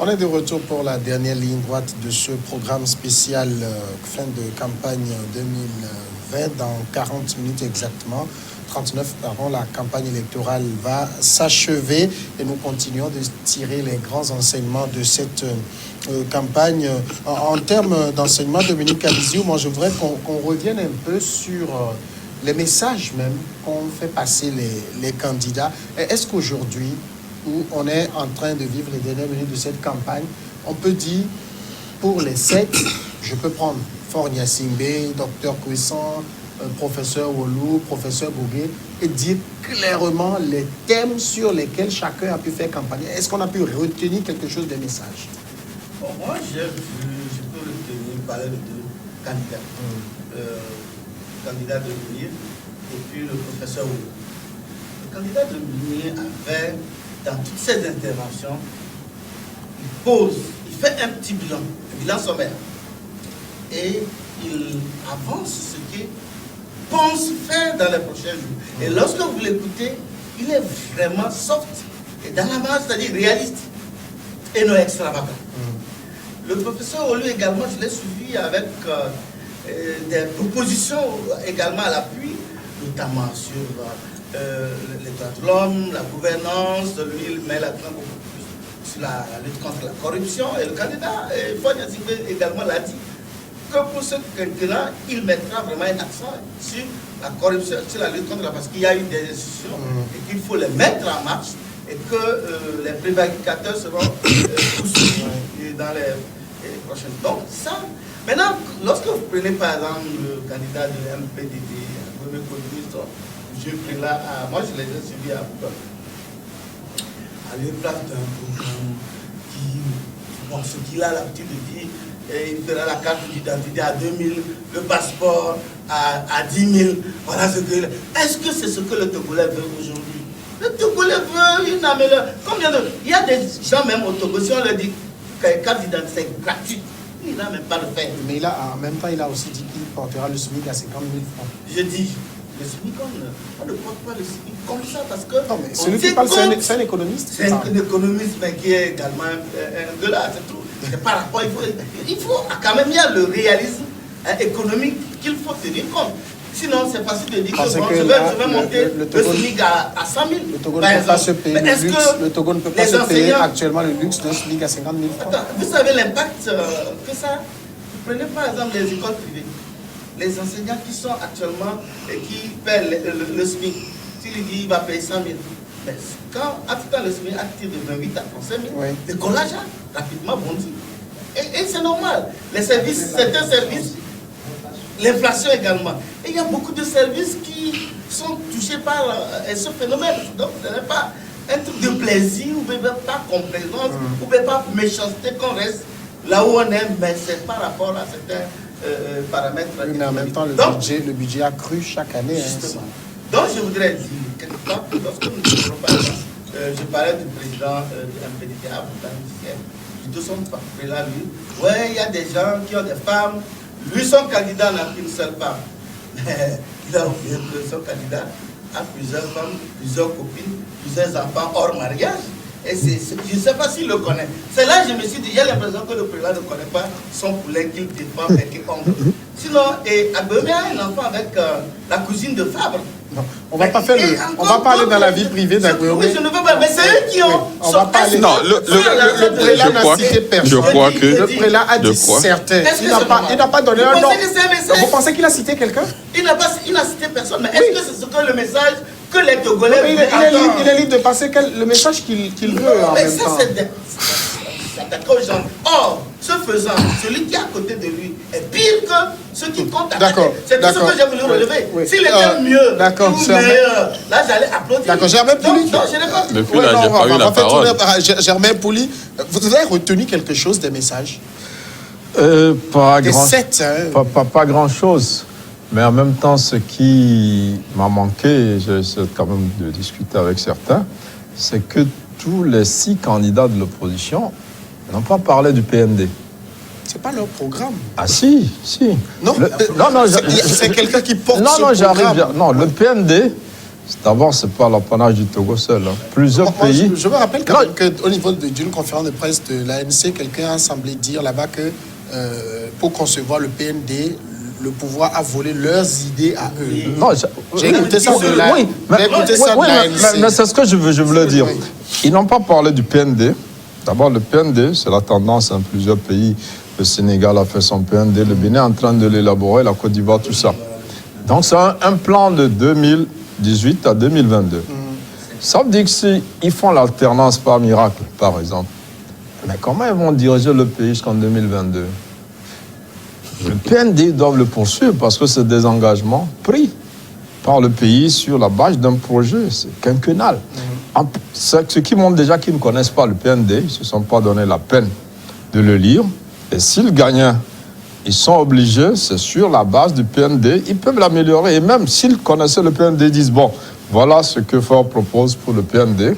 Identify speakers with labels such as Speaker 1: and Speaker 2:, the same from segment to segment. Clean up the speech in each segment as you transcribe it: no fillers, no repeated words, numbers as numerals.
Speaker 1: On est de retour pour la dernière ligne droite de ce programme spécial fin de campagne 2020 dans 40 minutes exactement. 39, pardon, la campagne électorale va s'achever et nous continuons de tirer les grands enseignements de cette campagne. En termes d'enseignement, Dominique Alizio, moi je voudrais qu'on revienne un peu sur les messages même qu'ont fait passer les candidats. Est-ce qu'aujourd'hui, où on est en train de vivre les dernières minutes de cette campagne, on peut dire, pour les 7, je peux prendre Fornia Simbe, Dr Kouissan, professeur Wolou, professeur Bougué, et dire clairement les thèmes sur lesquels chacun a pu faire campagne. Est-ce qu'on a pu retenir quelque chose des messages?
Speaker 2: Bon, moi, je peux retenir, parler de deux candidats. Le candidat de Lumière et puis le professeur Wolou. Le candidat de Lumière avait, dans toutes ses interventions, il fait un petit bilan sommaire. Et il avance ce qu'il pense faire dans les prochains jours. Et lorsque vous l'écoutez, il est vraiment soft et dans la masse, c'est-à-dire réaliste et non extravagant. Le professeur Olou également, je l'ai suivi avec des propositions également à l'appui, notamment sur les droits de l'homme, la gouvernance. Lui, il met l'accent beaucoup plus sur la lutte contre la corruption. Et le candidat, Fornia Simbe également l'a dit, que pour ce quinquennat, il mettra vraiment un accent sur la corruption, sur la lutte contre la... Parce qu'il y a eu des institutions et qu'il faut les mettre en marche et que les prévaricateurs seront poursuivis dans les prochaines... Donc ça, maintenant, lorsque vous prenez par exemple le candidat de MPDD, moi je l'ai déjà suivi à Bouddha. À l'épreuve d'un programme qui, bon, ce qu'il a l'habitude de dire, il fera la carte d'identité à 2 000, le passeport à 10 000. Voilà ce que... Est-ce que c'est ce que le Togolais veut aujourd'hui? Le Togolais veut une améliore. Combien de... Il y a des gens même au Togo, si on leur dit que la carte d'identité est gratuite, il n'a même pas le faire.
Speaker 1: Mais en même temps, il a aussi dit qu'il portera le SMIC à 50 000 francs.
Speaker 2: Je dis, le SMIC, on ne porte pas le SMIC comme ça parce que...
Speaker 1: Non, mais celui qui parle, c'est un économiste.
Speaker 2: C'est un économiste, mais qui est également un gueulard, c'est tout. Par rapport, il faut quand même, il y a le réalisme économique qu'il faut tenir compte. Sinon, c'est facile de dire que bon, je vais monter le SMIC à 100 000.
Speaker 1: Le Togo ne peut pas se payer le luxe. Le Togo ne peut pas se payer actuellement le luxe d'un SMIC à 50 000 francs.
Speaker 2: Attends, vous savez l'impact que ça... Prenez par exemple les écoles privées. Les enseignants qui sont actuellement et qui paient le SMIC, s'il dit qu'il va payer 100 000. Mais quand le SMIC active de 28 à 35 000, oui, le collage a rapidement bondi. Et c'est normal. Les services, certains services, l'inflation également. Et il y a beaucoup de services qui sont touchés par ce phénomène. Donc ce n'est pas un truc de plaisir, ou même pas complaisance, ou même pas méchanceté qu'on reste là où on est, mais c'est par rapport à certains paramètres.
Speaker 1: Oui, mais en même temps, le budget a cru chaque année.
Speaker 2: Justement. Donc je voudrais dire, quelque part, que lorsque nous disons par exemple, je parlais du président de MPDTA, de son prélat, lui, ouais, il y a des gens qui ont des femmes, lui son candidat n'a qu'une seule femme. Mais il a oublié que son candidat a plusieurs femmes, plusieurs copines, plusieurs enfants hors mariage. Et je ne sais pas s'il le connaît. C'est là que je me suis dit, j'ai l'impression que le prélat ne connaît pas son poulet qu'il défend et qu'il ongle. Sinon, Agbemé a un enfant avec la cousine de Fabre.
Speaker 1: Non, on va pas faire on va pas aller dans la vie privée d'Agbemé.
Speaker 2: Oui, je ne veux pas, mais c'est eux qui ont...
Speaker 1: On va pas aller. Non, le prélat n'a cité personne.
Speaker 3: Je crois que...
Speaker 1: Le prélat a dit certains. Il n'a pas donné un nom. Vous pensez qu'il a cité quelqu'un?
Speaker 2: Il n'a cité personne, mais est-ce que c'est ce que le message que les Togolais veulent
Speaker 1: entendre? Il est libre de passer le message qu'il veut en même temps.
Speaker 2: S'attaquer aux gens. Or, ce faisant, celui qui est à côté de lui est pire que ceux qui comptent à côté. C'est tout ce que j'ai voulu relever. S'il était mieux, ou meilleur, là j'allais applaudir.
Speaker 1: D'accord, Germain Pouli.
Speaker 2: Non, je n'ai pas.
Speaker 3: Depuis là, j'ai pas eu la parole.
Speaker 1: Germain Pouli, vous avez retenu quelque chose des messages?
Speaker 4: Pas grand-chose. Mais en même temps, ce qui m'a manqué, j'essaie quand même de discuter avec certains, c'est que tous les 6 candidats de l'opposition n'ont pas parlé du PND.
Speaker 1: C'est pas leur programme.
Speaker 4: Ah si.
Speaker 1: Non, c'est quelqu'un qui porte ce programme.
Speaker 4: Non, le PND, D'abord, ce n'est pas l'apanage du Togo seul. Plusieurs pays...
Speaker 1: Je me rappelle quand même qu'au niveau d'une conférence de presse de l'ANC, quelqu'un a semblé dire là-bas que pour concevoir le PND, le pouvoir a volé leurs idées à eux.
Speaker 4: Non,
Speaker 1: j'ai écouté ça de la
Speaker 4: oui, mais c'est ce que je voulais dire. Ils n'ont pas parlé du PND. D'abord, le PND, c'est la tendance dans plusieurs pays. Le Sénégal a fait son PND, le Bénin est en train de l'élaborer, la Côte d'Ivoire, tout ça. Donc, c'est un plan de 2018 à 2022. Ça veut dire que s'ils font l'alternance par miracle, par exemple, mais comment ils vont diriger le pays jusqu'en 2022 ? Le PND doit le poursuivre parce que c'est des engagements pris par le pays sur la base d'un projet, c'est quinquennal. Ceux qui montrent déjà qu'ils ne connaissent pas le PND, ils ne se sont pas donné la peine de le lire. Et s'ils gagnent, ils sont obligés, c'est sur la base du PND, ils peuvent l'améliorer. Et même s'ils connaissaient le PND, ils disent, bon, voilà ce que Ford propose pour le PND,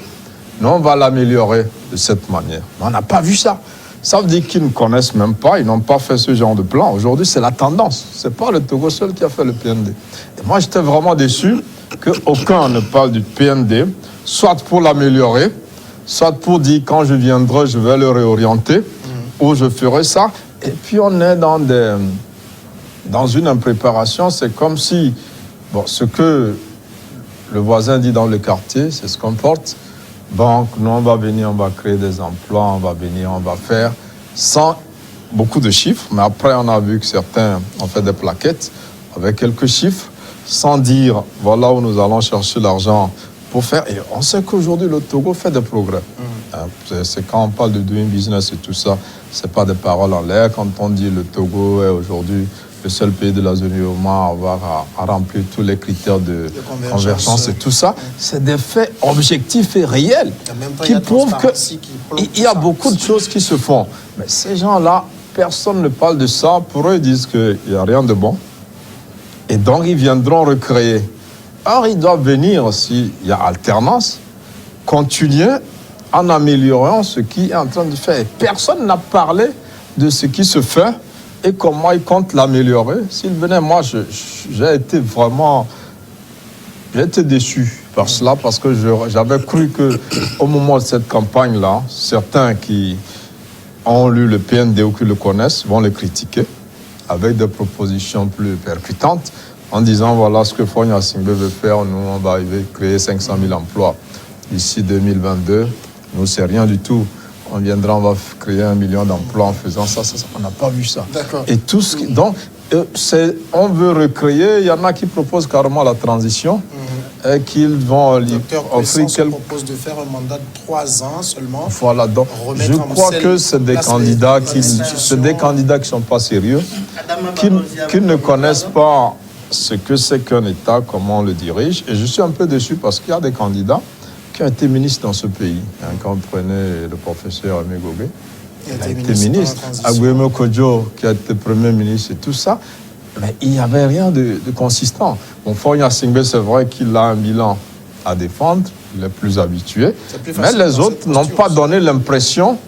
Speaker 4: nous on va l'améliorer de cette manière. Mais on n'a pas vu ça. Ça veut dire qu'ils ne connaissent même pas, ils n'ont pas fait ce genre de plan. Aujourd'hui, c'est la tendance. Ce n'est pas le Togo seul qui a fait le PND. Et moi, j'étais vraiment déçu qu'aucun ne parle du PND, soit pour l'améliorer, soit pour dire quand je viendrai, je vais le réorienter, ou je ferai ça. Et puis, on est dans une impréparation. C'est comme si, bon, ce que le voisin dit dans le quartier, c'est ce qu'on porte. Donc, nous, on va venir, on va créer des emplois, on va venir, on va faire, sans beaucoup de chiffres. Mais après, on a vu que certains ont fait des plaquettes avec quelques chiffres, sans dire, voilà où nous allons chercher l'argent pour faire. Et on sait qu'aujourd'hui, le Togo fait des progrès. C'est quand on parle de doing business et tout ça, ce n'est pas des paroles en l'air. Quand on dit le Togo est aujourd'hui le seul pays de la zone UEMOA à avoir à remplir tous les critères de convergence et tout ça, c'est des faits objectifs et réels qui prouvent qu'il y a beaucoup de choses qui se font. Mais ces gens-là, personne ne parle de ça. Pour eux, ils disent qu'il n'y a rien de bon. Et donc, ils viendront recréer. Or, ils doivent venir, s'il y a alternance, continuer en améliorant ce qui est en train de faire. Et personne n'a parlé de ce qui se fait et comment ils comptent l'améliorer. S'ils venaient, moi, j'ai été vraiment... J'ai été déçu par cela parce que j'avais cru qu'au moment de cette campagne-là, certains qui ont lu le PND ou qui le connaissent vont le critiquer avec des propositions plus percutantes en disant voilà ce que Faure Gnassingbé veut faire, nous on va arriver à créer 500 000 emplois d'ici 2022. Nous, c'est rien du tout. On viendra, on va créer 1 million d'emplois en faisant ça. On n'a pas vu ça.
Speaker 1: D'accord.
Speaker 4: Et tout ce qui, donc, on veut recréer. Il y en a qui proposent carrément la transition et qu'ils vont
Speaker 1: offrir. On propose de faire un mandat de 3 ans seulement.
Speaker 4: Voilà. Donc, je crois que c'est des candidats qui ne sont pas sérieux, qui ne connaissent pas ce que c'est qu'un État, comment on le dirige. Et je suis un peu déçu parce qu'il y a des candidats qui ont été ministres dans ce pays. Quand vous prenez le professeur Aimé Gobé, il a été ministre. Aguemo Kodjo, qui a été premier ministre et tout ça. Mais il n'y avait rien de consistant. Bon, Faure Gnassingbé, c'est vrai qu'il a un bilan à défendre, il est plus habitué. Mais les autres n'ont pas donné l'impression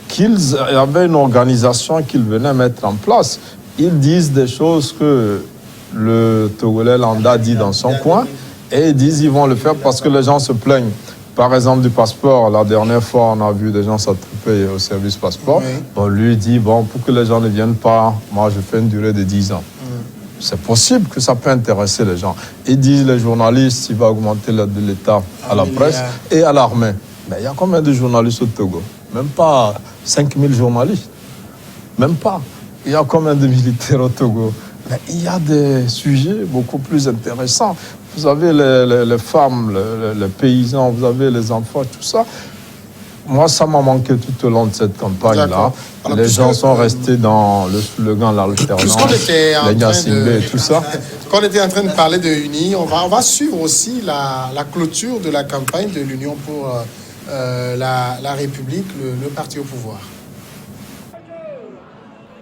Speaker 4: qu'ils avaient une organisation qu'ils venaient mettre en place. Ils disent des choses que le Togolais lambda dit dans son coin. Et ils disent qu'ils vont le faire parce que les gens se plaignent. Par exemple, du passeport. La dernière fois, on a vu des gens s'attraper au service passeport. Oui. Bon, lui dit, bon, pour que les gens ne viennent pas, moi, je fais une durée de 10 ans. C'est possible que ça peut intéresser les gens. Ils disent, les journalistes, il va augmenter l'aide de l'État à la presse et à l'armée. Mais il y a combien de journalistes au Togo? Même pas 5000 journalistes. Même pas. Il y a combien de militaires au Togo? Mais il y a des sujets beaucoup plus intéressants. Vous avez les femmes, les paysans, vous avez les enfants, tout ça. Moi, ça m'a manqué tout au long de cette campagne-là. Les gens sont restés dans le slogan, l'alternance, les Gnassingbé et tout ça.
Speaker 1: Quand on était en train de parler de l'UNI, on va suivre aussi la clôture de la campagne de l'Union pour la République, le parti au pouvoir.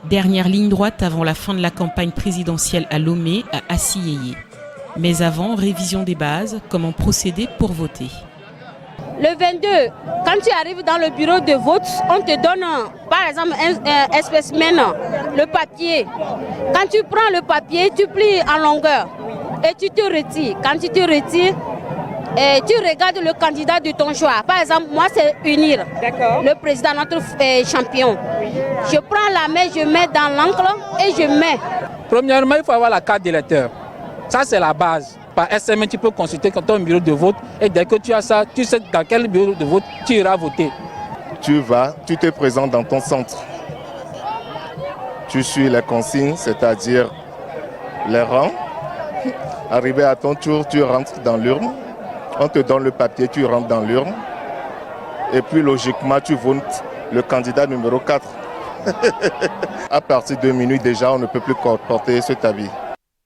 Speaker 3: Dernière ligne droite avant la fin de la campagne présidentielle à Lomé, à Assiyeye. Mais avant, révision des bases, comment procéder pour voter.
Speaker 5: Le 22, quand tu arrives dans le bureau de vote, on te donne, par exemple, un spécimen, le papier. Quand tu prends le papier, tu plies en longueur et tu te retires. Quand tu te retires, tu regardes le candidat de ton choix. Par exemple, moi, c'est Unir, le président, notre champion. Je prends la main, je mets dans l'encre et je mets.
Speaker 6: Premièrement, il faut avoir la carte d'électeur. Ça, c'est la base. Par SMS, tu peux consulter ton bureau de vote et dès que tu as ça, tu sais dans quel bureau de vote tu iras voter.
Speaker 7: Tu te présentes dans ton centre. Tu suis les consignes, c'est-à-dire les rangs. Arrivé à ton tour, tu rentres dans l'urne. On te donne le papier, tu rentres dans l'urne. Et puis logiquement, tu votes le candidat numéro 4. À partir de minuit déjà, on ne peut plus porter cet habit.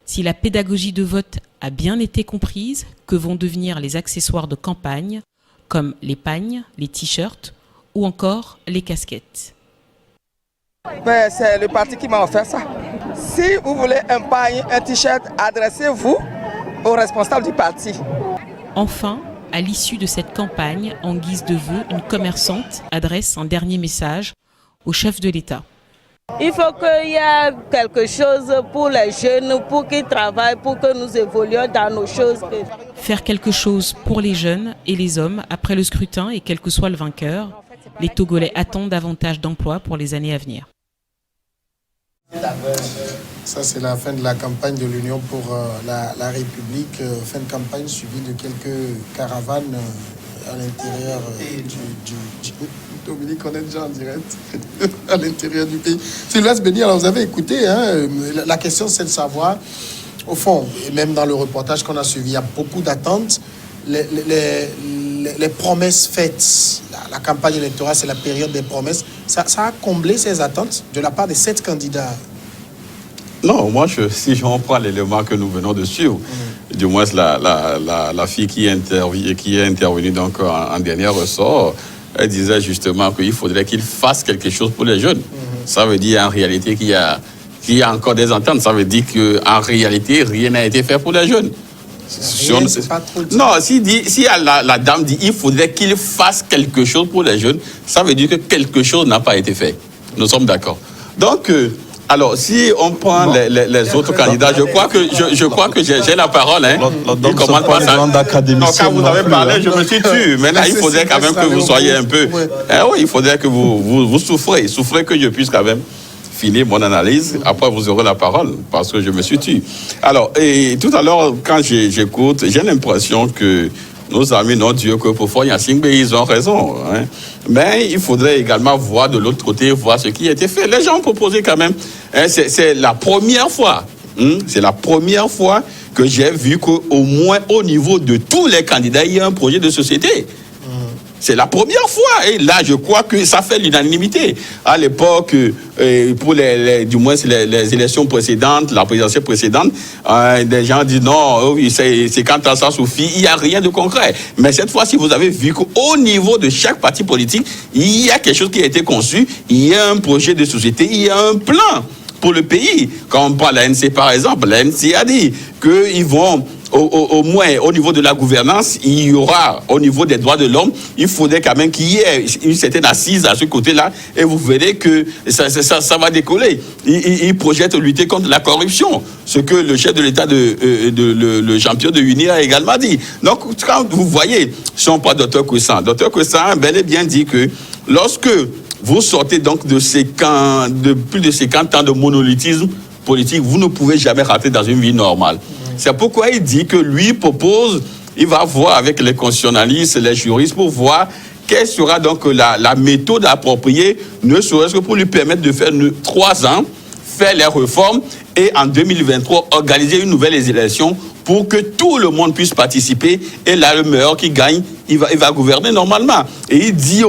Speaker 3: Si la pédagogie de vote a bien été comprise, que vont devenir les accessoires de campagne, comme les pagnes, les t-shirts ou encore les casquettes?
Speaker 8: C'est le parti qui m'a offert ça. Si vous voulez un pagne, un t-shirt, adressez-vous au responsable du parti.
Speaker 3: Enfin, à l'issue de cette campagne, en guise de vœu, une commerçante adresse un dernier message au chef de l'État.
Speaker 9: Il faut qu'il y ait quelque chose pour les jeunes, pour qu'ils travaillent, pour que nous évoluions dans nos choses.
Speaker 3: Faire quelque chose pour les jeunes et les hommes après le scrutin et quel que soit le vainqueur, les Togolais attendent davantage d'emplois pour les années à venir.
Speaker 1: Ça, c'est la fin de la campagne de l'Union pour la République. Fin de campagne suivie de quelques caravanes à l'intérieur du Dominique, on est déjà en direct à l'intérieur du pays. Sylvestre Béni, alors vous avez écouté, hein, la question c'est de savoir, au fond, et même dans le reportage qu'on a suivi, il y a beaucoup d'attentes. Les promesses faites, la campagne électorale, c'est la période des promesses. Ça a comblé ces attentes de la part des 7 candidats?
Speaker 10: Non, moi, si je reprends l'élément que nous venons de suivre, du moins la fille qui est intervenue donc, en dernier ressort, elle disait justement qu'il faudrait qu'il fasse quelque chose pour les jeunes. Ça veut dire en réalité qu'il y a encore des ententes. Ça veut dire qu'en réalité, rien n'a été fait pour les jeunes. Non, si la dame dit qu'il faudrait qu'il fasse quelque chose pour les jeunes, ça veut dire que quelque chose n'a pas été fait. Nous sommes d'accord. Donc, alors, si on prend les autres candidats, je crois que j'ai la parole. Hein. Il commence par ça. Non, quand vous avez parlé, je me suis tué. Maintenant, il faudrait quand même que vous soyez un peu... oui, il faudrait que vous souffrez. Souffrez que je puisse quand même finir mon analyse. Après, vous aurez la parole, parce que je me suis tué. Alors, et tout à l'heure, quand j'écoute, j'ai l'impression que nos amis n'ont Dieu que pour Foy Yasingbe, ils ont raison. Hein. Mais il faudrait également voir de l'autre côté, voir ce qui a été fait. Les gens ont proposé quand même. Hein, c'est la première fois. C'est la première fois que j'ai vu qu'au moins au niveau de tous les candidats, il y a un projet de société. C'est la première fois. Et là, je crois que ça fait l'unanimité. À l'époque, pour du moins les élections précédentes, la présidentielle précédente, des gens disent non, c'est quand ça suffit, il n'y a rien de concret. Mais cette fois-ci, vous avez vu qu'au niveau de chaque parti politique, il y a quelque chose qui a été conçu, il y a un projet de société, il y a un plan pour le pays. Quand on parle de l'ANC, par exemple, l'ANC a dit qu'ils vont... Au moins, au niveau de la gouvernance, il y aura, au niveau des droits de l'homme, il faudrait quand même qu'il y ait une certaine assise à ce côté-là, et vous verrez que ça va décoller. Il projette lutter contre la corruption, ce que le chef de l'État, le champion de UNIR a également dit. Donc, quand vous voyez, si on parle Dr Kwessan a bel et bien dit que lorsque vous sortez donc de plus de 50 ans de monolithisme politique, vous ne pouvez jamais rentrer dans une vie normale. C'est pourquoi il dit que lui propose, il va voir avec les constitutionnalistes, les juristes, pour voir quelle sera donc la méthode appropriée, ne serait-ce que pour lui permettre de faire 3 ans, faire les réformes et en 2023 organiser une nouvelle élection pour que tout le monde puisse participer et là, le meilleur qui gagne, il va gouverner normalement. Et il dit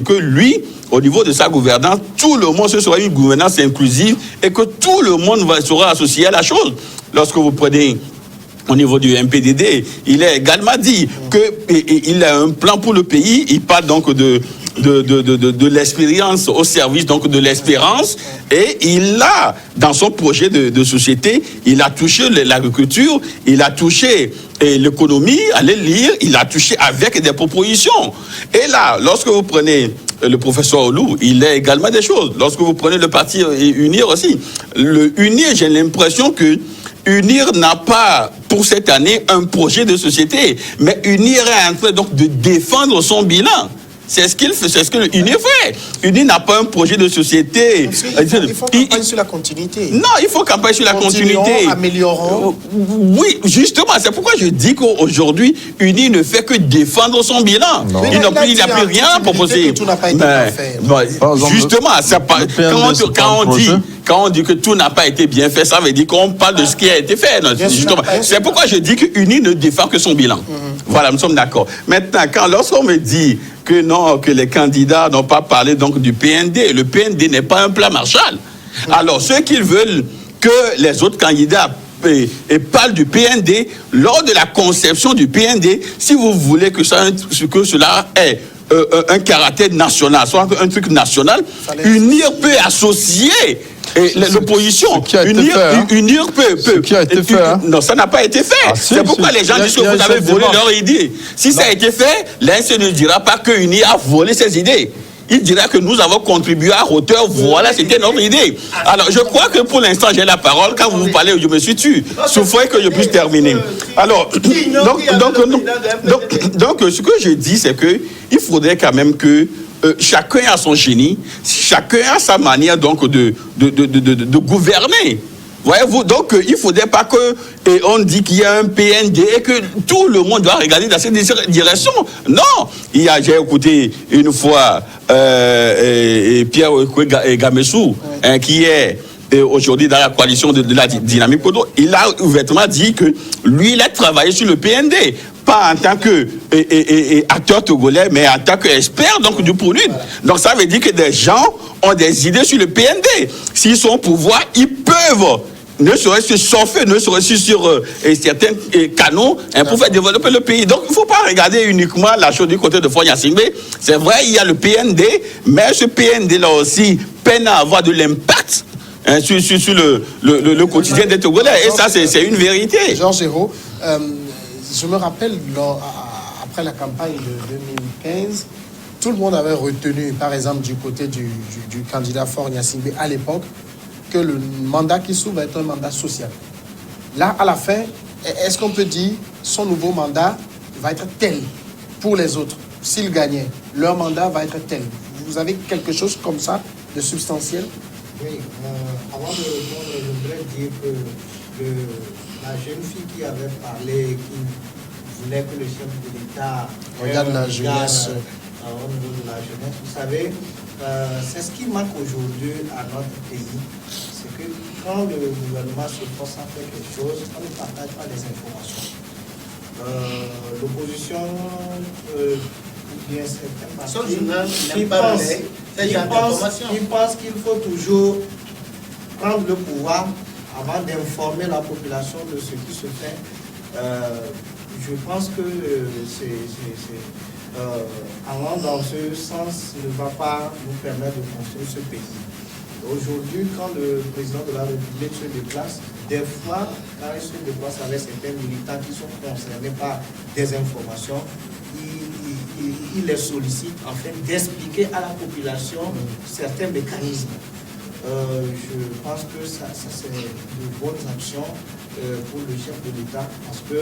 Speaker 10: que lui, au niveau de sa gouvernance, tout le monde, ce sera une gouvernance inclusive et que tout le monde sera associé à la chose. Lorsque vous prenez au niveau du MPDD, il a également dit qu'il a un plan pour le pays. Il parle donc de l'expérience au service donc de l'espérance, et il a dans son projet de société, il a touché l'agriculture, il a touché l'économie, allez lire, il a touché avec des propositions. Et là, lorsque vous prenez le professeur Olou, il a également des choses. Lorsque vous prenez le parti Unir aussi, le Unir, j'ai l'impression que UNIR n'a pas, pour cette année, un projet de société, mais UNIR est en train donc de défendre son bilan. C'est ce qu'il fait, c'est ce que l'UNIR fait. UNIR n'a pas un projet de société.
Speaker 1: Il faut campagne sur la continuité.
Speaker 10: Non, il faut campagne sur la continuité.
Speaker 1: Améliorons.
Speaker 10: Oui, justement, c'est pourquoi je dis qu'aujourd'hui, UNIR ne fait que défendre son bilan. Il n'a plus rien à proposer.
Speaker 1: Tout n'a pas été bien fait.
Speaker 10: Justement, quand on dit que tout n'a pas été bien fait, ça veut dire qu'on parle de ce qui a été fait. Justement, c'est pourquoi je dis que UNIR ne défend que son bilan. Voilà, nous sommes d'accord. Maintenant, lorsqu'on me dit que non, que les candidats n'ont pas parlé donc du PND, le PND n'est pas un plan Marshall. Alors, ceux qui veulent que les autres candidats parlent du PND, lors de la conception du PND, si vous voulez que cela ait un caractère national, soit un truc national, UNIR peut associer l'opposition. UNIR peut.
Speaker 4: Ce qui a été fait.
Speaker 10: Non, ça n'a pas été fait. C'est pourquoi les gens disent que vous avez volé leur idée. Si ça a été fait, l'ANC ne dira pas que UNIR a volé ses idées. Il dira que nous avons contribué à hauteur, voilà, c'était notre idez. Alors, je crois que pour l'instant, j'ai la parole. Quand vous parlez, je me suis tué. Souffrez que je puisse terminer. Alors, donc, ce que je dis, c'est que il faudrait quand même que chacun a son génie, chacun a sa manière donc de gouverner. Voyez-vous, donc il ne faudrait pas qu'on dit qu'il y a un PND et que tout le monde doit regarder dans cette direction. Non, j'ai écouté une fois Pierre Gamessou, qui est aujourd'hui dans la coalition de la dynamique Kodo. Il a ouvertement dit que lui, il a travaillé sur le PND. Pas en tant qu'acteur togolais, mais en tant qu'expert donc, du produit. Donc ça veut dire que des gens ont des idées sur le PND. S'ils sont au pouvoir, ils peuvent, ne serait-ce que surfer, ne serait-ce sur certains canaux, pour faire développer le pays. Donc il ne faut pas regarder uniquement la chose du côté de Faure Gnassingbé. C'est vrai, il y a le PND, mais ce PND-là aussi peine à avoir de l'impact sur le quotidien des Togolais. Et ça, c'est une vérité.
Speaker 1: Georges Hérault, je me rappelle, après la campagne de 2015, tout le monde avait retenu, par exemple, du côté du candidat Faure Gnassingbé à l'époque, que le mandat qui s'ouvre est un mandat social. Là, à la fin, est-ce qu'on peut dire son nouveau mandat va être tel pour les autres? S'ils gagnaient, leur mandat va être tel. Vous avez quelque chose comme ça de substantiel?
Speaker 11: Oui, avant de répondre, je voudrais dire que la jeune fille qui avait parlé, qui voulait que le chef de l'État
Speaker 1: regarde la jeunesse
Speaker 11: au niveau de la jeunesse, vous savez, c'est ce qui manque aujourd'hui à notre pays, c'est que quand le gouvernement se force à faire quelque chose, on ne partage pas les informations. L'opposition, ou bien certains partis, qui pensent qu'il faut toujours prendre le pouvoir avant d'informer la population de ce qui se fait. Je pense que allant dans ce sens ne va pas nous permettre de construire ce pays. Aujourd'hui, quand le président de la République se déplace, des fois, quand il se déplace avec certains militants qui sont concernés par des informations, il les sollicite afin d'expliquer à la population certains mécanismes. Je pense que ça c'est de bonnes actions pour le chef de l'État, parce que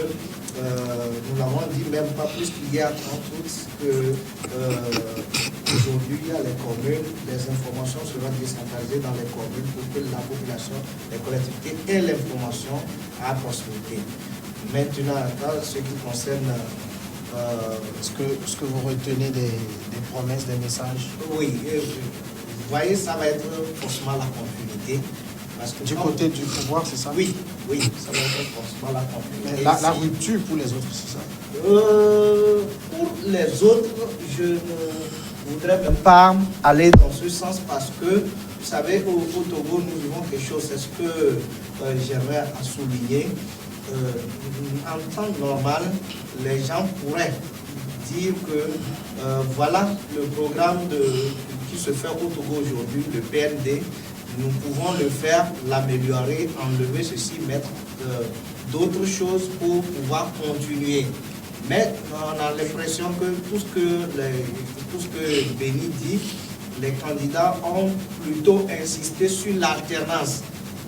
Speaker 11: nous l'avons dit même pas plus qu'hier en août que aujourd'hui il y a les communes, les informations seront décentralisées dans les communes pour que la population, les collectivités aient l'information à proximité. Maintenant, dans ce qui concerne
Speaker 1: est-ce que vous retenez des promesses, des messages?
Speaker 11: Oui, vous voyez, ça va être forcément la continuité. Parce que
Speaker 1: du côté du pouvoir, c'est ça?
Speaker 11: Oui, ça va être forcément la continuité.
Speaker 1: La rupture pour les autres, c'est ça?
Speaker 11: Pour les autres, je ne voudrais même pas aller dans ce sens parce que, vous savez, au Togo, nous vivons quelque chose, c'est ce que j'aimerais à souligner. En temps normal, les gens pourraient dire que voilà le programme qui se fait au Togo aujourd'hui, le PND, nous pouvons le faire, l'améliorer, enlever ceci, mettre d'autres choses pour pouvoir continuer. Mais on a l'impression que tout ce que Béni dit, les candidats ont plutôt insisté sur l'alternance.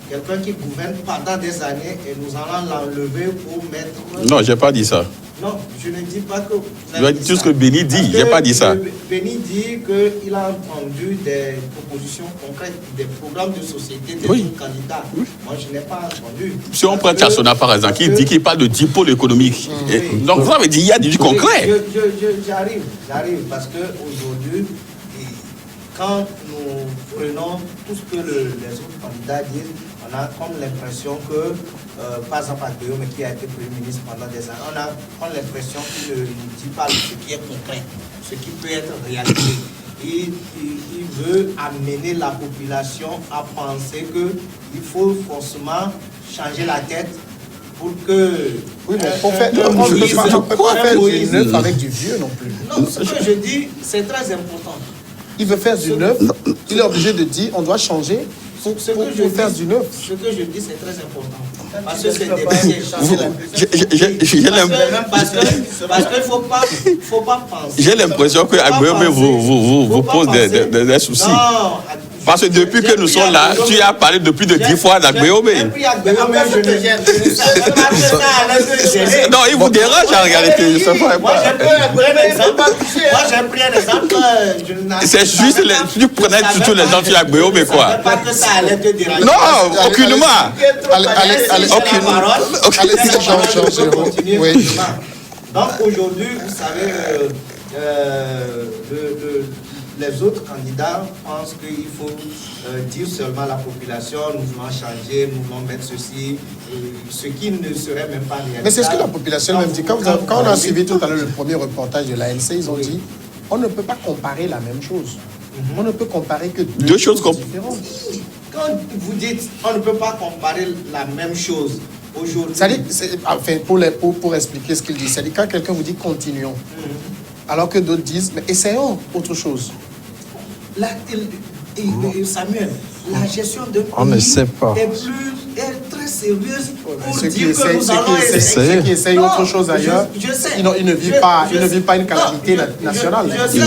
Speaker 11: quelqu'un qui gouverne pendant des années et nous allons l'enlever pour mettre...
Speaker 10: Non, je n'ai pas dit ça.
Speaker 11: Non, je ne dis pas que...
Speaker 10: Je vais dire tout ce que Béni dit, je n'ai pas dit ça.
Speaker 11: Béni dit qu'il a entendu des propositions concrètes, des programmes de société, des candidats. Oui. Moi, je n'ai pas entendu.
Speaker 10: Si on prend Tchassona, par exemple, qui dit qu'il parle de dipôle économique. Donc, vous avez dit, il y a du concret.
Speaker 11: J'arrive, parce qu'aujourd'hui, quand nous prenons tout ce que les autres candidats disent, on a comme l'impression que, par exemple, Agbeome, qui a été Premier ministre pendant des années, on a comme l'impression qu'il ne dit pas ce qui est concret, ce qui peut être réalisé. Il veut amener la population à penser qu'il faut forcément changer la tête pour que...
Speaker 1: Oui, mais on ne peut pas faire du neuf avec du vieux non plus.
Speaker 11: Non, ce que je dis, c'est très important.
Speaker 1: Il veut faire du neuf, il est obligé de dire on doit changer pour faire du neuf.
Speaker 11: Ce que je dis, c'est très important. Parce que c'est des parce qu'il ne faut pas penser.
Speaker 10: J'ai l'impression que Agbeome vous pose des soucis. Non, parce que depuis que nous sommes là, tu as parlé de plus de 10 fois d'Agbeome. Non, il vous dérange en réalité.
Speaker 11: Moi, j'ai pris un exemple.
Speaker 10: C'est juste, tu prenais tous les gens sur Agbeome, quoi. Non, aucunement.
Speaker 11: Donc aujourd'hui, vous savez, les autres candidats pensent qu'il faut dire seulement à la population, nous allons changer, nous allons mettre ceci, ce qui ne serait même pas réalisable.
Speaker 1: Mais c'est ce que la population même dit. Quand on a suivi tout à l'heure le premier reportage de l'ANC, ils ont dit on ne peut pas comparer la même chose. On ne peut comparer que deux choses différentes.
Speaker 11: Quand vous dites on ne peut pas comparer la même chose aujourd'hui...
Speaker 1: Enfin, pour expliquer ce qu'il dit, c'est-à-dire quand quelqu'un vous dit continuons, alors que d'autres disent mais essayons autre chose.
Speaker 11: Samuel, la gestion de
Speaker 4: on ne sait pas.
Speaker 11: est très sérieuse pour
Speaker 1: ceux
Speaker 11: dire que nous allons essayer.
Speaker 1: Ceux qui essayent autre chose ailleurs,
Speaker 11: je sais.
Speaker 1: Ils ne vivent pas une calamité nationale.
Speaker 11: Je sais,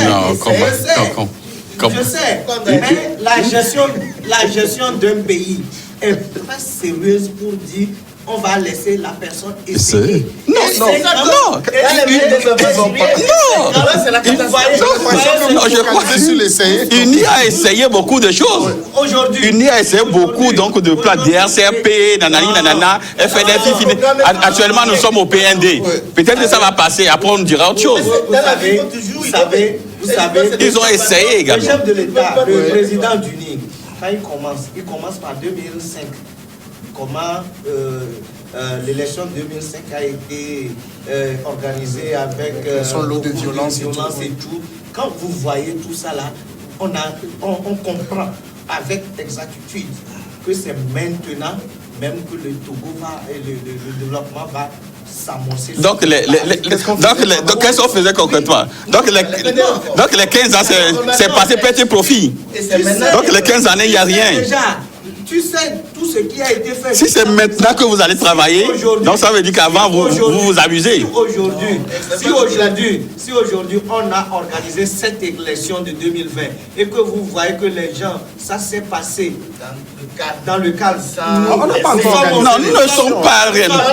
Speaker 11: mais la gestion d'un pays est très sérieuse pour dire on va laisser la personne essayer.
Speaker 10: Je crois que UNI a essayé beaucoup de choses. UNI a essayé beaucoup donc de plans DRCP, nanana, FNF. Actuellement, nous sommes au PND. Peut-être que ça va passer, après on dira autre chose.
Speaker 11: Vous savez,
Speaker 10: ils ont essayé également.
Speaker 11: Le chef de l'État, le président d'UNI, quand il commence par 2005. Comment l'élection de 2005 a été organisée avec
Speaker 1: son lot de violence
Speaker 11: et tout. Quand vous voyez tout ça là, on comprend avec exactitude que c'est maintenant même que le Togo va et le développement va s'amorcer.
Speaker 10: Donc, qu'est-ce qu'on faisait concrètement? Donc, les 15 ans, c'est passé petit profit. Donc, les 15 années, il n'y a rien.
Speaker 11: Tu sais tout ce qui a été fait.
Speaker 10: Si c'est maintenant que vous allez travailler, donc ça veut dire qu'avant vous amusez.
Speaker 11: Si aujourd'hui on a organisé cette élection de 2020 et que vous voyez que les gens, ça s'est passé dans le cadre.
Speaker 1: On n'a pas encore organisé.
Speaker 10: Non, nous ne sommes pas réellement.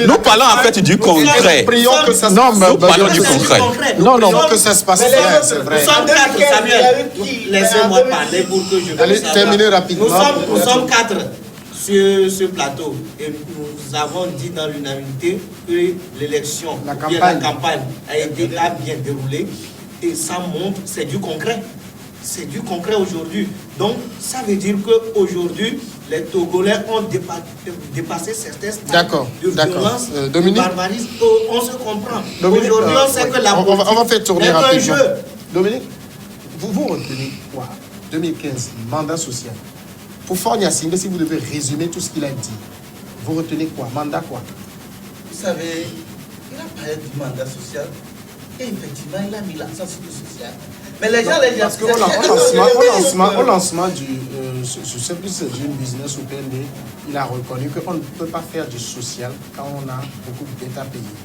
Speaker 10: Nous parlons en fait du concret. Nous parlons du concret.
Speaker 1: Non, que ça se passe bien, c'est vrai.
Speaker 11: Nous sommes quatre, Samuel. Laissez-moi parler pour que je puisse.
Speaker 1: Allez, terminez rapidement.
Speaker 11: Nous sommes quatre sur ce plateau et nous avons dit dans l'unanimité que l'élection, la campagne a bien déroulé et ça montre, c'est du concret. C'est du concret aujourd'hui. Donc, ça veut dire qu'aujourd'hui, les Togolais ont dépassé certains stades de violence, de barbarisme. On se comprend. Aujourd'hui, on sait que la politique
Speaker 1: on va faire tourner rapidement.
Speaker 11: Jeu.
Speaker 1: Dominique, vous retenez quoi? 2015, mandat social. Pour Fornia Singh, si vous devez résumer tout ce qu'il a dit, vous retenez quoi? Mandat quoi?
Speaker 2: Vous savez, il a parlé du mandat social et effectivement, il a mis l'accent sur le social. Mais les gens,
Speaker 1: parce qu'au lancement du service d'une business au PND, il a reconnu qu'on ne peut pas faire du social quand on a beaucoup de dettes à payer.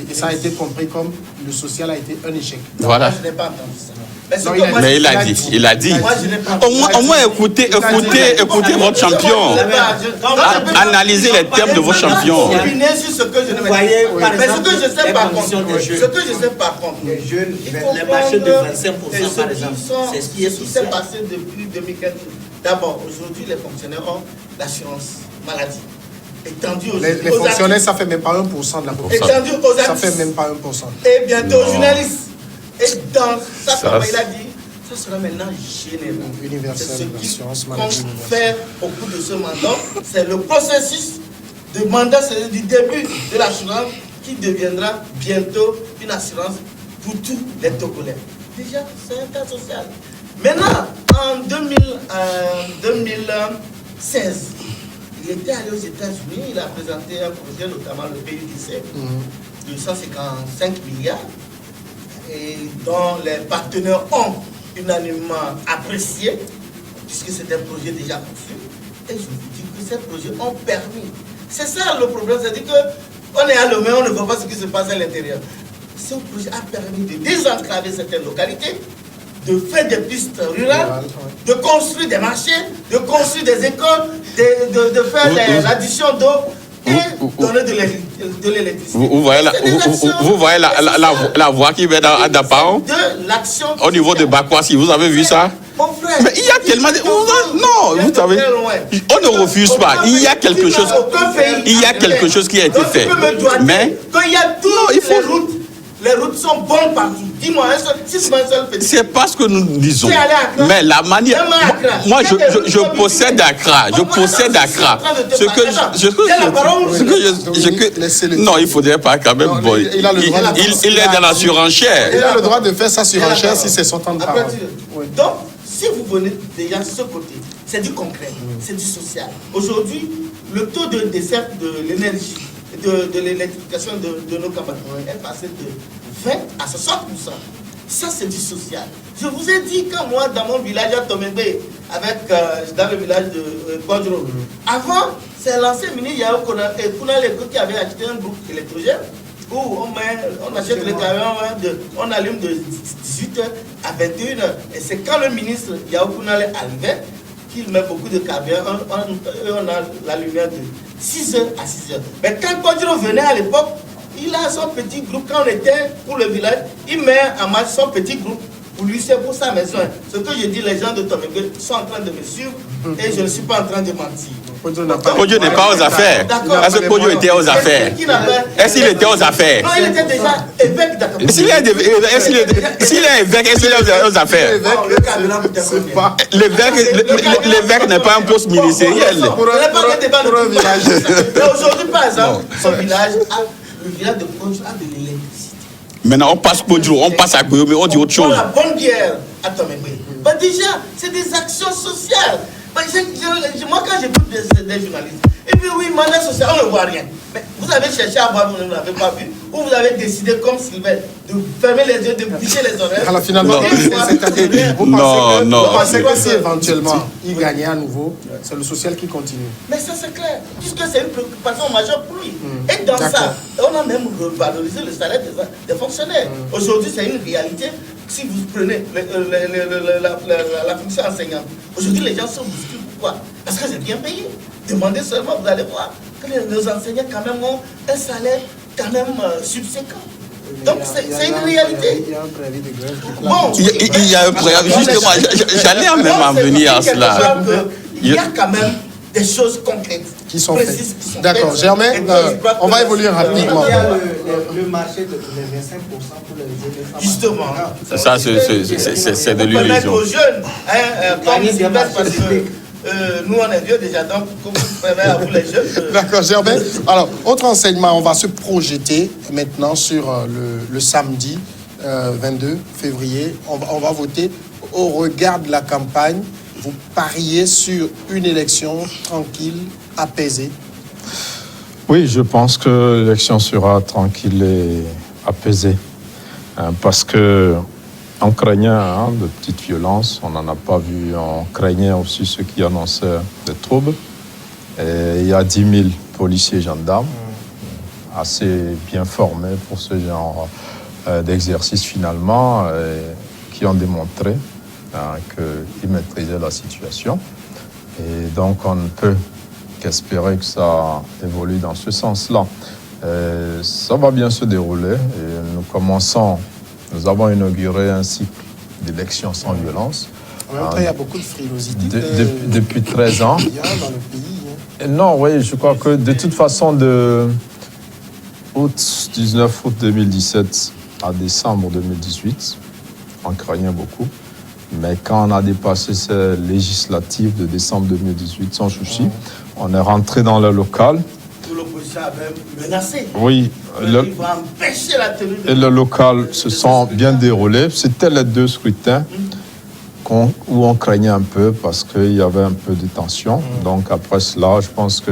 Speaker 1: Et ça a été compris comme le social a été un échec.
Speaker 10: Voilà.
Speaker 2: Moi, je n'ai pas entendu ça.
Speaker 10: Mais il a dit.
Speaker 2: Moi, je n'ai pas
Speaker 10: Au moins écoutez votre champion. Analysez les termes de vos champions.
Speaker 2: Opiner sur ce que je ne
Speaker 11: voyez, par
Speaker 2: mais ce
Speaker 11: exemple,
Speaker 2: que je sais
Speaker 11: les
Speaker 2: par
Speaker 11: conditions
Speaker 2: contre,
Speaker 11: des jeunes.
Speaker 2: ce que je sais par contre,
Speaker 11: Les jeunes,
Speaker 2: il
Speaker 11: les
Speaker 2: faut
Speaker 11: marchés de
Speaker 2: prendre
Speaker 11: 25% par exemple, c'est ce qui est
Speaker 2: s'est
Speaker 11: social.
Speaker 2: passé depuis 2015. D'abord, aujourd'hui, les fonctionnaires ont l'assurance maladie. Étendue aux
Speaker 1: Les fonctionnaires, ça fait même pas 1% de la population.
Speaker 2: Étendue aux
Speaker 1: Ça
Speaker 2: artistes.
Speaker 1: fait même pas 1%.
Speaker 2: Et bientôt aux journalistes. Et dans ça,
Speaker 10: Ça,
Speaker 2: comme il a dit, ça sera maintenant général.
Speaker 1: Universel,
Speaker 2: C'est ce qui
Speaker 1: l'assurance
Speaker 2: compte
Speaker 1: maladie
Speaker 2: faire au cours de ce mandat. C'est le processus de mandat, c'est du début de l'assurance qui deviendra bientôt une assurance pour tous les Togolais. Déjà, c'est un cas social. Maintenant, en 2016, il était allé aux États-Unis, il a présenté un projet, notamment le PUDC, de 155 milliards, et dont les partenaires ont unanimement apprécié, puisque c'est un projet déjà conçu. Et je vous dis que ces projets ont permis. C'est ça le problème, c'est-à-dire qu'on est à Lomé, on ne voit pas ce qui se passe à l'intérieur. Ce projet a permis de désenclaver certaines localités, de faire des pistes rurales, de construire des marchés, de construire des écoles, de faire l'addition d'eau et donner de l'électricité.
Speaker 10: Vous voyez la voie qui va à Dapao, au niveau de Bakwasi, vous avez vu ça?
Speaker 2: Mon frère,
Speaker 10: mais il y a tellement de... Non, vous savez, on ne refuse pas. Il y a quelque chose, qui a été fait. Mais
Speaker 2: il y a toutes les routes sont bonnes partout. Dis-moi un seul petit.
Speaker 10: C'est pas ce que nous disons. Mais la manière... Moi, je possède Accra. Non, il ne faudrait pas quand même... Il est dans la surenchère.
Speaker 1: Il a le droit de faire sa surenchère si c'est son temps de travail.
Speaker 2: Donc, si vous venez déjà de ce côté, c'est du concret, c'est du social. Aujourd'hui, le taux de desserte de l'énergie, de l'électrification de nos campagnes est passé de 20 à 60%. Ça, c'est du social. Je vous ai dit que moi, dans mon village à Tomembe, dans le village de Kwadro, avant, c'est l'ancien ministre Yao Kunaleko qui avait acheté un groupe électrogène où on achète les camions, on allume de 18h à 21h. Et c'est quand le ministre Yao Kunale arrivait qu'il met beaucoup de camions, on a la lumière de 6h à 6h. Mais quand Kwadro venait à l'époque, il a son petit groupe. Quand on était pour le village, il met en marche son petit groupe. Pour lui, c'est pour sa maison. Ce que je dis, les gens de Tomembe sont en train de me suivre et je ne suis pas en train de mentir.
Speaker 10: Podjo n'est pas aux affaires. Est-ce que Podjo était aux affaires? Est-ce qu'il était aux affaires?
Speaker 2: Non, il était déjà évêque d'Akra.
Speaker 10: S'il est évêque, est-ce qu'il est aux affaires? L'évêque n'est pas un poste ministériel.
Speaker 2: Aujourd'hui, par exemple, son village le village de Podjo a de l'électricité.
Speaker 10: Maintenant, on passe Podjo, on passe à Goyomé, on dit autre chose.
Speaker 2: On la bonne bière à Tomembe. Déjà, c'est des actions sociales. Moi, quand j'écoute des journalistes, et puis oui, mandat social, on ne voit rien. Mais vous avez cherché à voir, vous ne l'avez pas vu, ou vous avez décidé, comme Sylvain, de fermer les yeux, de boucher les oreilles.
Speaker 1: Alors finalement, vous pensez que si éventuellement il gagnait à nouveau, c'est le social qui continue?
Speaker 2: Mais ça c'est clair, puisque c'est une préoccupation majeure pour lui. Et dans ça, on a même revalorisé le salaire des fonctionnaires. Aujourd'hui, c'est une réalité. Si vous prenez la fonction enseignante, aujourd'hui les gens sont bousculés. Pourquoi? Parce que c'est bien payé. Demandez seulement, vous allez voir que nos enseignants quand même ont un salaire quand même subséquent. Donc c'est une réalité.
Speaker 1: Il y a un préavis de grève.
Speaker 2: Bon,
Speaker 10: il y a un préavis, justement, j'allais même en venir à cela.
Speaker 2: Il y a quand même des choses concrètes
Speaker 1: qui sont faites. D'accord, Germain, on va évoluer rapidement.
Speaker 11: Il y a le marché de les 25% pour les jeunes femmes.
Speaker 2: Justement.
Speaker 10: Ça, c'est de l'illusion.
Speaker 2: Permettre aux jeunes, comme parce que nous on est vieux déjà, donc comme vous permettez à vous les jeunes.
Speaker 1: D'accord, Germain. Alors, autre enseignement, on va se projeter maintenant sur le samedi 22 février. On va voter au regard de la campagne. Vous pariez sur une élection tranquille, apaisée?
Speaker 4: Oui, je pense que l'élection sera tranquille et apaisée. Parce que on craignait de petites violences, on n'en a pas vu. On craignait aussi ceux qui annonçaient des troubles. Et il y a 10 000 policiers et gendarmes. assez bien formés pour ce genre d'exercice finalement, qui ont démontré qu'ils maîtrisaient la situation. Et donc on ne peut qu'espérer que ça évolue dans ce sens-là. Ça va bien se dérouler et nous avons inauguré un cycle d'élections sans violence.
Speaker 1: En même temps, il y a beaucoup de frilosité
Speaker 4: depuis 13 ans.
Speaker 1: Dans le pays.
Speaker 4: Non, oui, je crois que de toute façon, de 19 août 2017 à décembre 2018, on craignait beaucoup. Mais quand on a dépassé ces législatives de décembre 2018 sans souci, on est rentré dans le local.
Speaker 2: L'opposition avait menacé.
Speaker 4: Oui.
Speaker 2: Il va empêcher la tenue
Speaker 4: et le local se sont bien déroulés. C'était les 2 scrutins où on craignait un peu parce qu'il y avait un peu de tension. Donc après cela, je pense que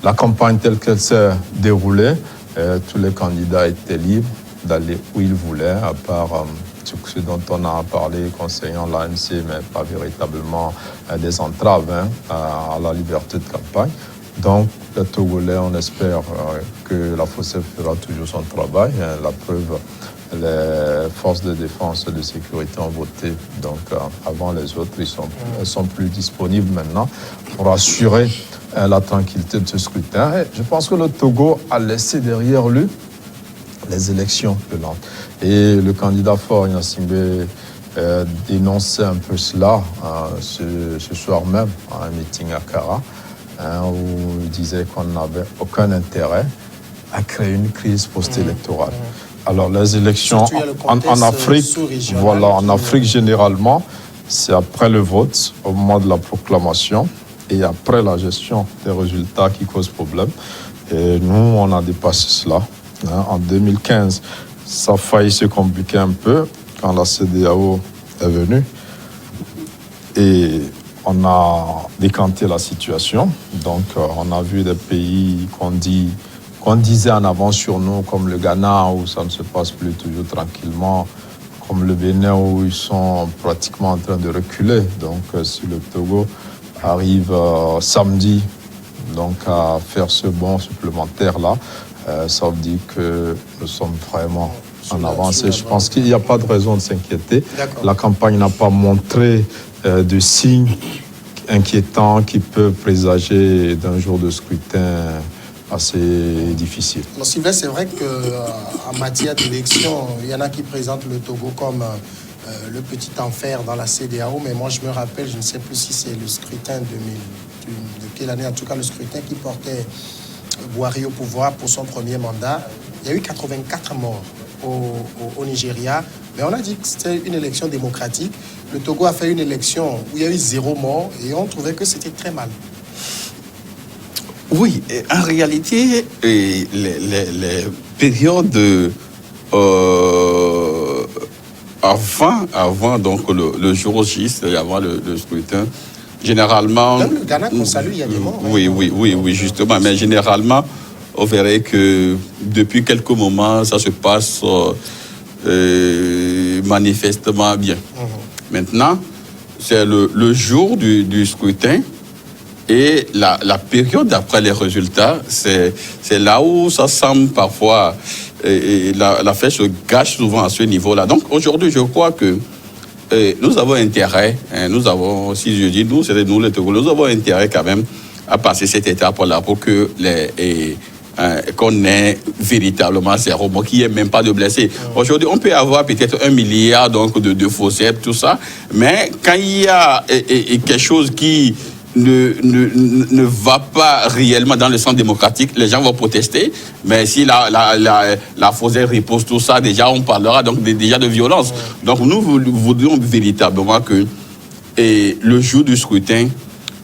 Speaker 4: la campagne telle qu'elle s'est déroulée, tous les candidats étaient libres d'aller où ils voulaient, à part ce dont on a parlé concernant l'ANC, mais pas véritablement des entraves à la liberté de campagne. Donc, les Togolais, on espère que la FOSEF fera toujours son travail. La preuve, les forces de défense et de sécurité ont voté. Donc, avant les autres, elles sont plus disponibles maintenant pour assurer la tranquillité de ce scrutin. Et je pense que le Togo a laissé derrière lui les élections violentes. Et le candidat fort, Gnassingbé, dénonçait un peu cela ce soir même à un meeting à Kara, où il disait qu'on n'avait aucun intérêt à créer une crise post-électorale. Alors les élections en Afrique, en Afrique généralement, c'est après le vote, au moment de la proclamation et après la gestion des résultats qui cause problème. Et nous, on a dépassé cela. En 2015, ça a failli se compliquer un peu quand la CEDEAO est venue. Et on a décanté la situation. Donc, on a vu des pays qu'on disait en avant sur nous, comme le Ghana, où ça ne se passe plus toujours tranquillement, comme le Bénin, où ils sont pratiquement en train de reculer. Donc, si le Togo arrive samedi donc, à faire ce bond supplémentaire-là, ça veut dire que nous sommes vraiment en avance. Je pense qu'il n'y a pas de raison de s'inquiéter. La campagne n'a pas montré de signes inquiétants qui peuvent présager d'un jour de scrutin assez difficile.
Speaker 1: Sylvain, c'est vrai qu'en matière d'élection, il y en a qui présentent le Togo comme le petit enfer dans la CEDEAO, mais moi je me rappelle, je ne sais plus si c'est le scrutin de quelle année, en tout cas le scrutin qui portait Buhari au pouvoir pour son premier mandat. Il y a eu 84 morts au Nigeria, mais on a dit que c'était une élection démocratique. Le Togo a fait une élection où il y a eu 0 mort et on trouvait que c'était très mal.
Speaker 10: Oui, en réalité, les périodes avant donc le jour J, avant le scrutin, généralement...
Speaker 1: Même le Ghana qu'on salue, il y a des morts.
Speaker 10: Oui, justement. Mais généralement, on verrait que depuis quelques moments, ça se passe manifestement bien. Maintenant, c'est le jour du scrutin et la période après les résultats, c'est là où ça semble parfois... la fête se gâche souvent à ce niveau-là. Donc aujourd'hui, je crois que nous avons intérêt, si je dis nous, c'est nous les Togolais, nous avons intérêt quand même à passer cette étape-là pour que qu'on ait véritablement zéro mort, qu'il n'y ait même pas de blessés. Aujourd'hui, on peut avoir peut-être 1 milliard donc, de faussettes, tout ça, mais quand il y a quelque chose qui ne va pas réellement dans le sens démocratique, les gens vont protester, mais si la fausette repose tout ça, déjà on parlera donc déjà de violence. Donc nous voudrions véritablement que le jour du scrutin,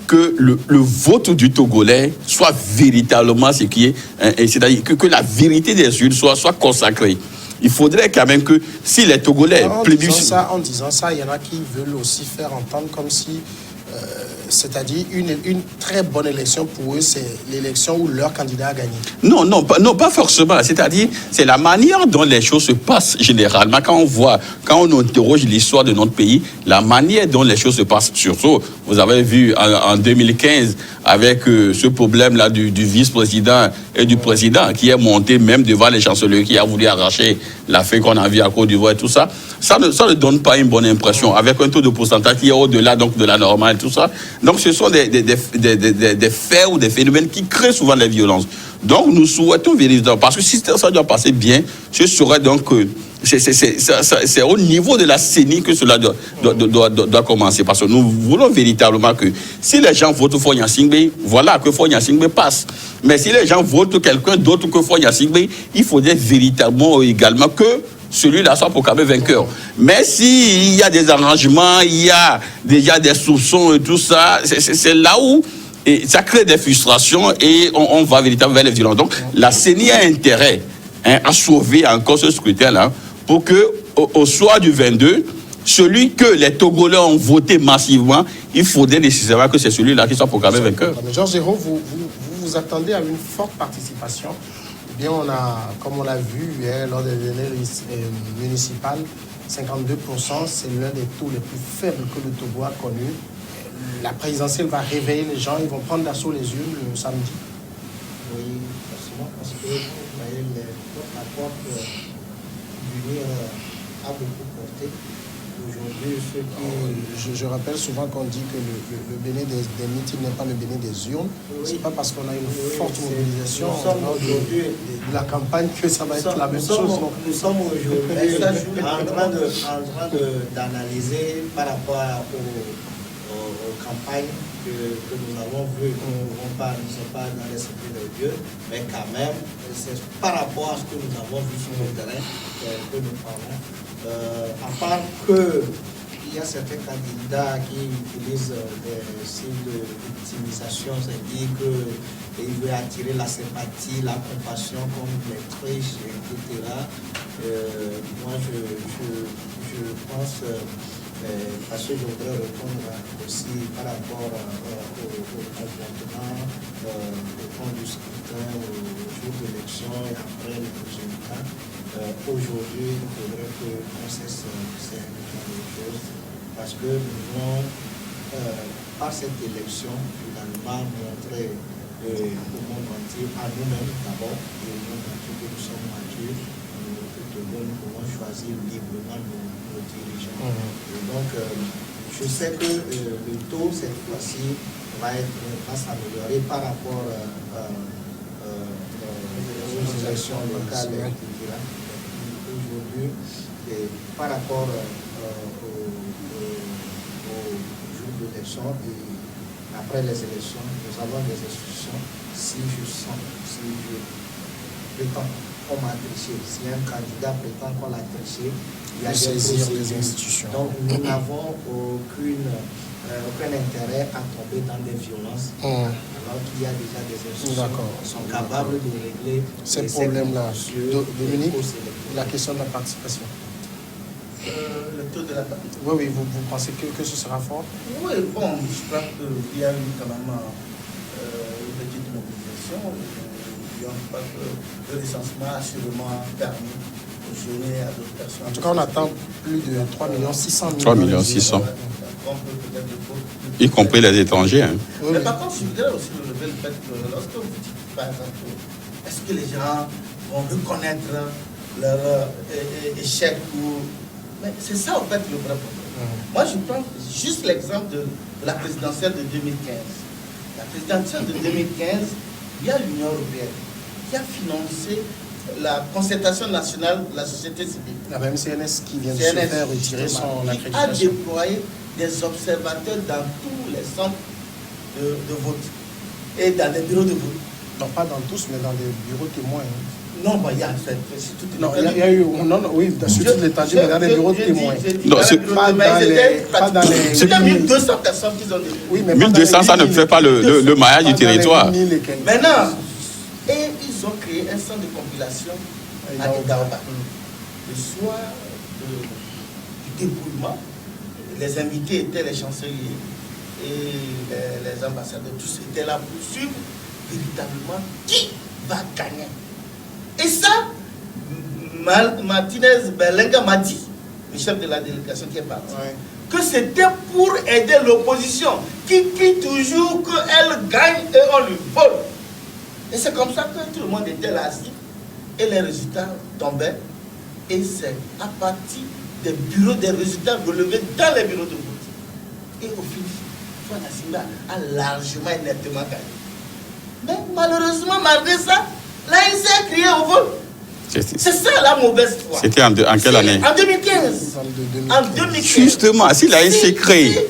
Speaker 10: que le vote du Togolais soit véritablement ce qui est, c'est-à-dire que la vérité des urnes soit consacrée. Il faudrait quand même que si les Togolais
Speaker 1: en disant ça, il y en a qui veulent aussi faire entendre comme si C'est-à-dire une très bonne élection pour eux, c'est l'élection où leur candidat a gagné.
Speaker 10: Non, pas forcément. C'est-à-dire, c'est la manière dont les choses se passent généralement. Quand on interroge l'histoire de notre pays, la manière dont les choses se passent, surtout, vous avez vu en 2015, avec ce problème-là du vice-président et du président, qui est monté même devant les chanceliers, qui a voulu arracher la feuille qu'on a vue à Côte d'Ivoire et tout ça. Ça ne donne pas une bonne impression, avec un taux de pourcentage qui est au-delà donc, de la normale et tout ça. Donc, ce sont des faits ou des phénomènes qui créent souvent les violences. Donc, nous souhaitons véritablement, parce que si ça doit passer bien, ce serait donc... c'est au niveau de la CENI que cela doit commencer. Parce que nous voulons véritablement que si les gens votent pour Gnassingbé, voilà, que Gnassingbé passe. Mais si les gens votent quelqu'un d'autre que Gnassingbé, il faudrait véritablement également que celui-là soit proclamé vainqueur. Mais s'il y a des arrangements, il y a déjà des soupçons et tout ça, c'est là où ça crée des frustrations et on va véritablement vers les violences. Donc la CENI a intérêt à sauver encore ce scrutin-là pour que au soir du 22, celui que les Togolais ont voté massivement, il faudrait nécessairement que c'est celui-là qui soit proclamé vainqueur.
Speaker 1: Mais Georges Hérault, vous attendez à une forte participation. Bien, comme on l'a vu lors des élections municipales, 52%, c'est l'un des taux les plus faibles que le Togo a connu. La présidentielle va réveiller les gens, ils vont prendre d'assaut les urnes le samedi.
Speaker 11: Oui, forcément, parce que vous voyez, la porte d'unir a beaucoup porté. Aujourd'hui, ceux qui...
Speaker 1: Je rappelle souvent qu'on dit que le Bénin des meetings n'est pas le Bénin des urnes. Oui. C'est pas parce qu'on a une forte mobilisation de la campagne que ça va être la même chose.
Speaker 11: Nous sommes aujourd'hui en train d'analyser par rapport aux campagnes que nous avons vues. Nous ne sommes pas dans l'esprit de Dieu, mais quand même, c'est par rapport à ce que nous avons vu sur le terrain que nous parlons. À part qu'il y a certains candidats qui utilisent des signes de victimisation, c'est-à-dire qu'ils veulent attirer la sympathie, la compassion comme les triches, etc. Moi, je pense, parce que je voudrais répondre aussi par rapport au comportement au temps du scrutin, au jour de l'élection et après le résultat. Aujourd'hui, il faudrait qu'on cesse ces choses parce que nous voulons, par cette élection, finalement montrer au monde entier, à nous-mêmes d'abord, et au monde entier que nous sommes matures, nous pouvons choisir librement nos dirigeants. Et donc, je sais que le taux, cette fois-ci, va s'améliorer par rapport aux élections locales, etc. Aujourd'hui, par rapport au jour de l'élection et après les élections, nous avons des institutions. Si je prétends qu'on m'a triché, si un candidat prétend qu'on l'a triché, il y a des institutions. Donc nous n'avons aucun intérêt à tomber dans des violences, alors qu'il y a déjà des institutions qui sont capables de régler
Speaker 1: ces problèmes-là. Dominique, la question de la participation.
Speaker 2: Le taux de la participation.
Speaker 1: Oui, vous pensez que ce sera fort?
Speaker 2: Oui, bon, je crois qu'il y a eu quand même une petite mobilisation. Je crois que le recensement a sûrement permis de donner à d'autres personnes.
Speaker 1: En tout cas, on attend plus de 3 600 000.
Speaker 10: 3 600 000. Y compris les étrangers. Hein.
Speaker 2: Mais par contre, je voudrais aussi relever le fait que lorsque vous dites, par exemple, est-ce que les gens vont reconnaître leur échec ou... Mais c'est ça, en fait, le vrai problème. Moi, je prends juste l'exemple de la présidentielle de 2015. La présidentielle de 2015, il y a l'Union européenne qui a financé la concertation nationale de la société civile.
Speaker 1: La même CNS qui vient de se faire retirer son accréditation.
Speaker 2: A déployé des observateurs dans tous les centres de vote et dans les bureaux de vote.
Speaker 1: Non, pas dans tous, mais dans des bureaux témoins.
Speaker 2: Non, il y a
Speaker 1: il y a eu, oui, sur toute l'étagère, mais dans les bureaux de témoins.
Speaker 2: C'était 1200 personnes qui ont déposé.
Speaker 1: Oui, mais
Speaker 10: 1200, ça ne fait pas le maillage du territoire.
Speaker 2: Maintenant, et ils ont créé un centre de compilation à Egarba. Le soir du dépouillement, les invités étaient les chanceliers, et les ambassadeurs, tous étaient là pour suivre véritablement qui va gagner. Et ça, Martinez Berlenga m'a dit, le chef de la délégation qui est parti, que c'était pour aider l'opposition qui crie toujours qu'elle gagne et on lui vole. Et c'est comme ça que tout le monde était là assis et les résultats tombaient. Et c'est à partir des bureaux, des résultats relevés dans les bureaux de vote. Et au final, Fouad Nassimba a largement et nettement gagné. Mais malheureusement, malgré ça, l'ANC a crié au vol. C'est ça la mauvaise foi.
Speaker 10: C'était en quelle année?
Speaker 2: En 2015. En 2015.
Speaker 10: Justement, si l'ANC crée,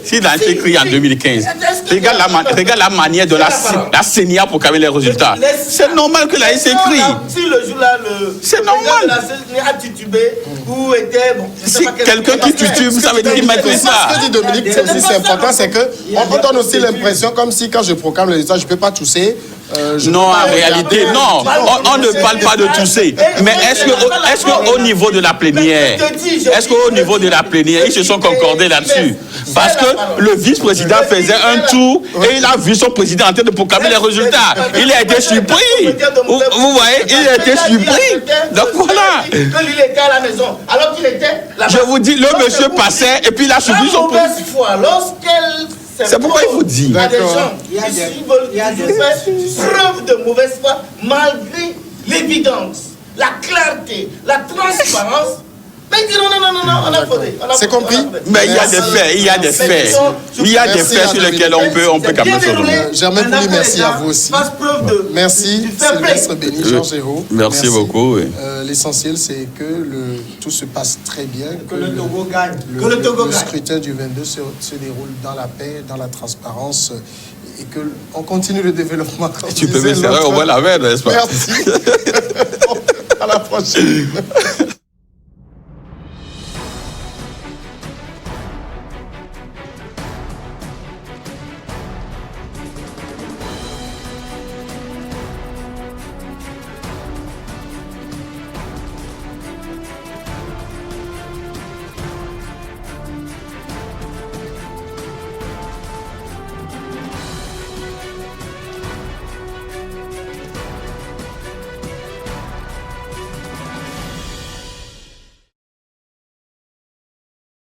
Speaker 10: en 2015, regarde la manière de la CENIA pour calmer les résultats. C'est normal que l'ANC crie.
Speaker 2: Si le jour-là,
Speaker 10: c'est normal.
Speaker 2: La CENIA a titubé, ou était. Bon,
Speaker 10: si quelqu'un qui titube, ça veut dire qu'il maîtrise ça.
Speaker 1: Ce que dit Dominique, c'est aussi important, c'est qu'on donne aussi l'impression, comme si quand je proclame le résultat, je ne peux pas tousser.
Speaker 10: Non, en réalité, non. On ne parle pas de tousser. Mais est-ce qu'au niveau de la plénière, ils se sont concordés là-dessus? Parce que le vice-président faisait un tour et il a vu son président en train de proclamer les résultats. Il a été surpris. Vous voyez, il a été surpris. Donc voilà.
Speaker 2: Que lui était à la maison, alors qu'il était là-bas.
Speaker 10: Je vous dis, le monsieur passait et puis il a suivi son président. C'est pourquoi il vous dit.
Speaker 2: Il y a des gens qui veulent faire preuve de mauvaise foi malgré l'évidence, la clarté, la transparence. Mais il dit non, on a faudé.
Speaker 1: C'est compris.
Speaker 10: Mais il y a des faits. Il y a des faits sur lesquels on peut quand même se donner.
Speaker 1: Germain Pouli, merci à vous aussi. Merci Sylvestre Béni, Georges Hérault.
Speaker 10: Merci beaucoup.
Speaker 1: L'essentiel, c'est que tout se passe très bien.
Speaker 11: Que le Togo gagne.
Speaker 1: Le scrutin du 22 se déroule dans la paix, dans la transparence. Et qu'on continue le développement.
Speaker 10: Tu peux me serrer au moins la main, n'est-ce pas?
Speaker 1: Merci. À la prochaine.